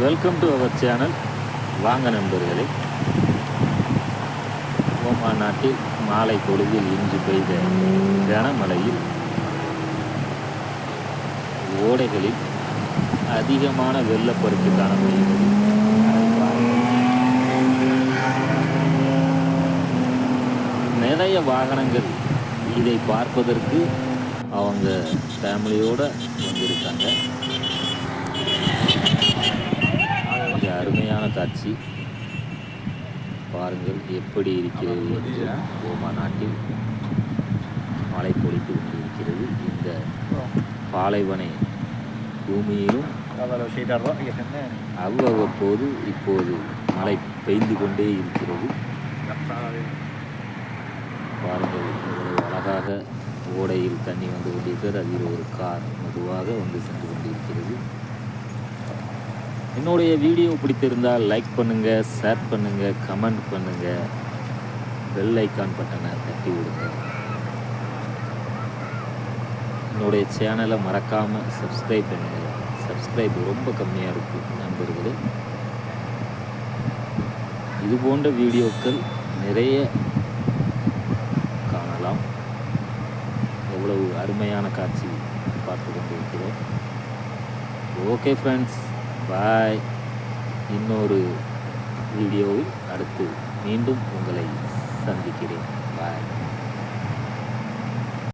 Welcome to our channel. வாங்க நண்பர்களே, Oman நாட்டில் மாலை பொழுதில் இன்று பெய்த கனமழையில் ஓடைகளில் அதிகமான வெள்ளப்பெருக்கு காணப்படுகிறது. நிறைய வாகனங்கள் இதை பார்ப்பதற்கு அவங்க ஃபேமிலியோடு வந்திருக்காங்க. அருமையான காட்சி பாருங்கள், எப்படி இருக்கிறது என்று. ஓமான் நாட்டில் மழை பொழித்து கொண்டிருக்கிறது. இந்த பாலைவனை பூமியிலும் அவ்வப்போது இப்போது மழை பெய்து கொண்டே இருக்கிறது. பாருங்கள், எவ்வளவு அழகாக ஓடையில் தண்ணி வந்து கொண்டிருக்கிறது. அதில் ஒரு கார் மெதுவாக வந்து சென்று கொண்டிருக்கிறது. என்னுடைய வீடியோ பிடித்திருந்தால் லைக் பண்ணுங்கள், ஷேர் பண்ணுங்கள், கமெண்ட் பண்ணுங்கள், பெல் ஐக்கான் பட்டனை தட்டி விடுங்க. என்னுடைய சேனலை மறக்காமல் சப்ஸ்கிரைப் பண்ணுங்கள். சப்ஸ்கிரைப் ரொம்ப கம்மியாக இருக்குது நண்பர்களே. இது போன்ற வீடியோக்கள் நிறைய காணலாம். எவ்வளவு அருமையான காட்சி பார்த்து கொண்டிருக்கிறோம். ஓகே ஃப்ரெண்ட்ஸ், பாய். இன்னொரு வீடியோவில் அடுத்து மீண்டும் உங்களை சந்திக்கிறேன். பாய்.